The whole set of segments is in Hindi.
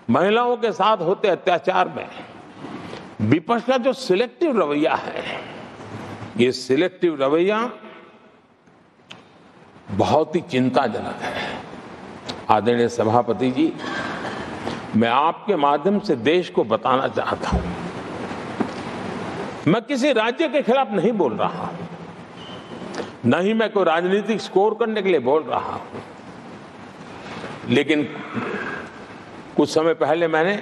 महिलाओं के साथ होते अत्याचार में विपक्ष का जो सिलेक्टिव रवैया है, ये सिलेक्टिव रवैया बहुत ही चिंताजनक है। आदरणीय सभापति जी, मैं आपके माध्यम से देश को बताना चाहता हूं, मैं किसी राज्य के खिलाफ नहीं बोल रहा हूं, न ही मैं कोई राजनीतिक स्कोर करने के लिए बोल रहा हूं, लेकिन कुछ समय पहले मैंने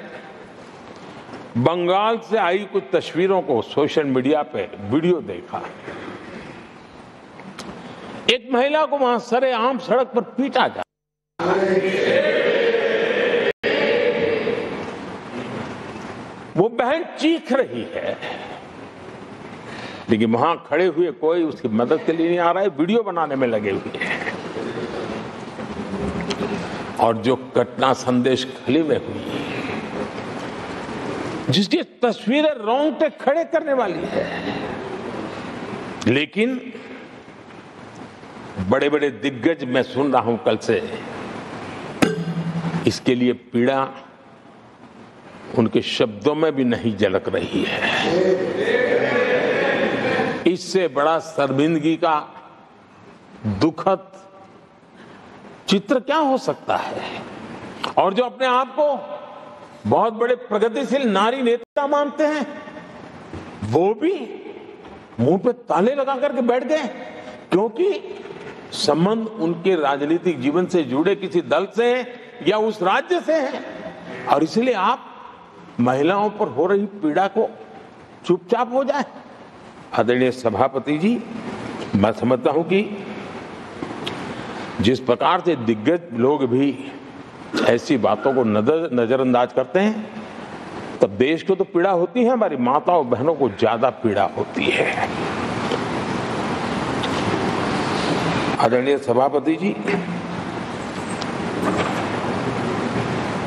बंगाल से आई कुछ तस्वीरों को सोशल मीडिया पे वीडियो देखा। एक महिला को वहां सरेआम सड़क पर पीटा जा, वो बहन चीख रही है, लेकिन वहां खड़े हुए कोई उसकी मदद के लिए नहीं आ रहा है, वीडियो बनाने में लगे हुए हैं। और जो घटना संदेश खली में हुई, जिसकी तस्वीरें रोंगटे खड़े करने वाली है, लेकिन बड़े बड़े दिग्गज, मैं सुन रहा हूं कल से, इसके लिए पीड़ा उनके शब्दों में भी नहीं झलक रही है। इससे बड़ा शर्मिंदगी का दुखद चित्र क्या हो सकता है? और जो अपने आप को बहुत बड़े प्रगतिशील नारी नेता मानते हैं, वो भी मुंह पे ताले लगा करके बैठ गए, क्योंकि संबंध उनके राजनीतिक जीवन से जुड़े किसी दल से या उस राज्य से है, और इसलिए आप महिलाओं पर हो रही पीड़ा को चुपचाप हो जाए। आदरणीय सभापति जी, मैं समझता हूं कि जिस प्रकार से दिग्गज लोग भी ऐसी बातों को नजरअंदाज करते हैं, तब देश को तो पीड़ा होती है, हमारी माताओं बहनों को ज्यादा पीड़ा होती है। आदरणीय सभापति जी,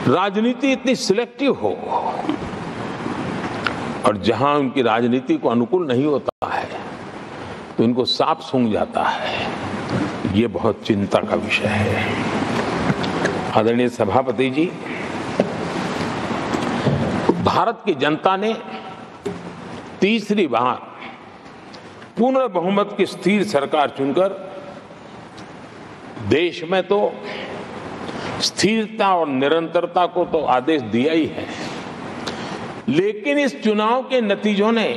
राजनीति इतनी सिलेक्टिव हो और जहां उनकी राजनीति को अनुकूल नहीं होता है तो इनको सांप सूंघ जाता है, ये बहुत चिंता का विषय है। आदरणीय सभापति जी, भारत की जनता ने तीसरी बार पूर्ण बहुमत की स्थिर सरकार चुनकर देश में तो स्थिरता और निरंतरता को तो आदेश दिया ही है, लेकिन इस चुनाव के नतीजों ने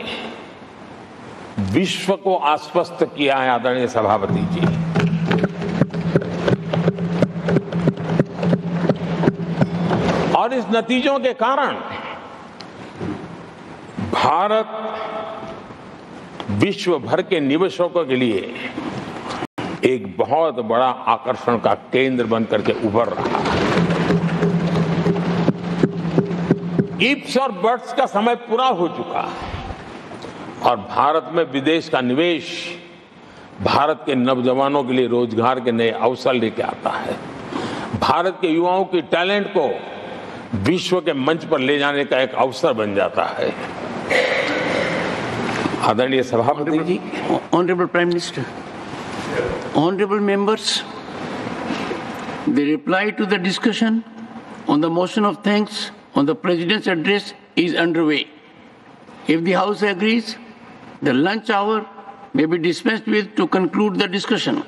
विश्व को आश्वस्त किया है। आदरणीय सभापति जी, और इस नतीजों के कारण भारत विश्व भर के निवेशकों के लिए एक बहुत बड़ा आकर्षण का केंद्र बनकर के उभर रहा है। इफ्स और बट्स का समय पूरा हो चुका है और भारत में विदेश का निवेश भारत के नौजवानों के लिए रोजगार के नए अवसर लेके आता है, भारत के युवाओं की टैलेंट को विश्व के मंच पर ले जाने का एक अवसर बन जाता है। आदरणीय सभापति जी, honourable prime minister, honorable members, the reply to the discussion on the motion of thanks on the President's address is underway. If the House agrees, the lunch hour may be dispensed with to conclude the discussion.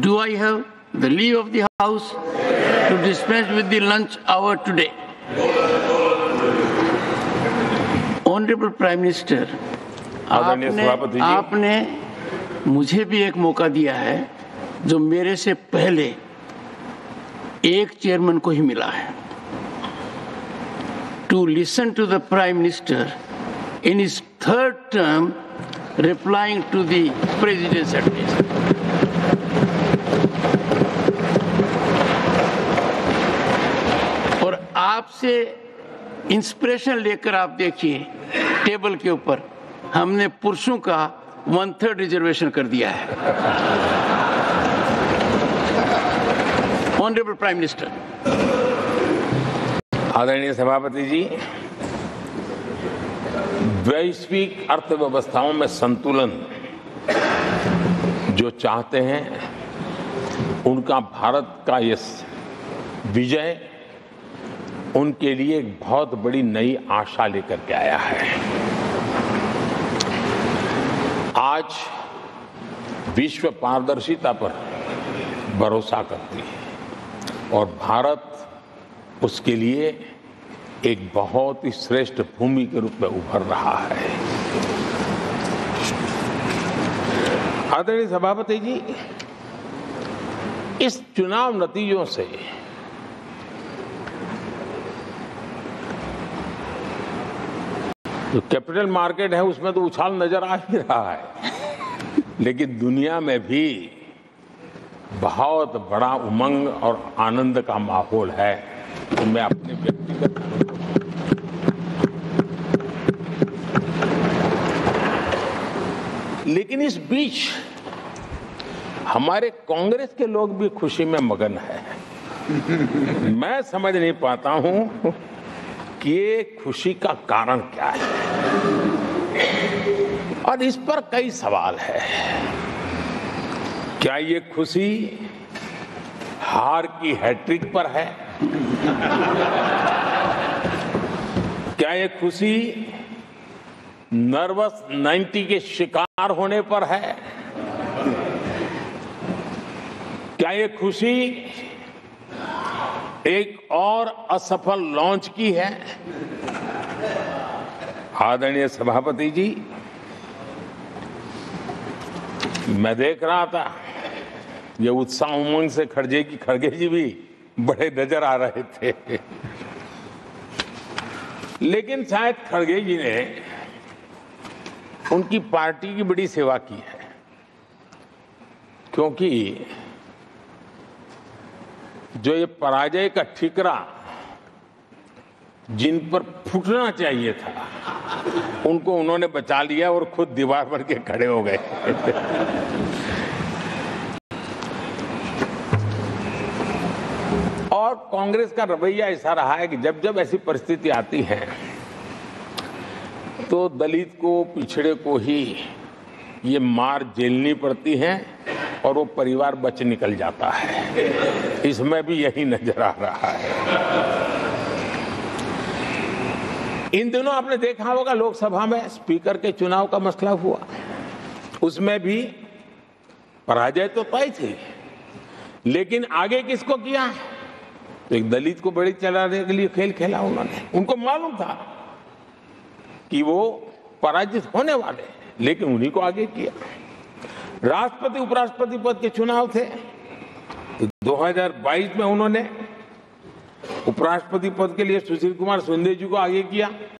Do I have the leave of the House to dispense with the lunch hour today? Honorable Prime Minister, आपने मुझे भी एक मौका दिया है जो मेरे से पहले एक चेयरमैन को ही मिला है, to listen to the prime minister in his third term replying to the president's address. और आपसे इंस्पिरेशन लेकर आप देखिए, टेबल के ऊपर हमने पुरुषों का 1/3 रिजर्वेशन कर दिया है। Honourable prime minister. आदरणीय सभापति जी, वैश्विक अर्थव्यवस्थाओं में संतुलन जो चाहते हैं, उनका भारत का ये विजय उनके लिए एक बहुत बड़ी नई आशा लेकर के आया है। आज विश्व पारदर्शिता पर भरोसा करती है और भारत उसके लिए एक बहुत ही श्रेष्ठ भूमि के रूप में उभर रहा है। आदरणीय सभापति जी, इस चुनाव नतीजों से जो कैपिटल मार्केट है उसमें तो उछाल नजर आ ही रहा है, लेकिन दुनिया में भी बहुत बड़ा उमंग और आनंद का माहौल है। तो मैं अपने व्यक्तिगत लेकिन इस बीच हमारे कांग्रेस के लोग भी खुशी में मगन है। मैं समझ नहीं पाता हूं कि ये खुशी का कारण क्या है, और इस पर कई सवाल है। क्या ये खुशी हार की हैट्रिक पर है? क्या ये खुशी नर्वस 90 के शिकार होने पर है? क्या ये खुशी एक और असफल लॉन्च की है? आदरणीय सभापति जी, मैं देख रहा था ये उत्साह उमंग से खड़गे जी भी बड़े नजर आ रहे थे, लेकिन शायद खड़गे जी ने उनकी पार्टी की बड़ी सेवा की है, क्योंकि जो ये पराजय का ठिकरा जिन पर फूटना चाहिए था उनको उन्होंने बचा लिया और खुद दीवार पर के खड़े हो गए। और कांग्रेस का रवैया ऐसा रहा है कि जब जब ऐसी परिस्थिति आती है तो दलित को, पिछड़े को ही ये मार झेलनी पड़ती है और वो परिवार बच निकल जाता है। इसमें भी यही नजर आ रहा है। इन दिनों आपने देखा होगा लोकसभा में स्पीकर के चुनाव का मसला हुआ, उसमें भी पराजय तो तय थी, लेकिन आगे किसको किया? तो एक दलित को बड़ी चलाने के लिए खेल खेला उन्होंने। उनको मालूम था कि वो पराजित होने वाले, लेकिन उन्हीं को आगे किया। राष्ट्रपति उपराष्ट्रपति पद के चुनाव थे, तो 2022 में उन्होंने उपराष्ट्रपति पद के लिए सुशील कुमार शिंदे जी को आगे किया।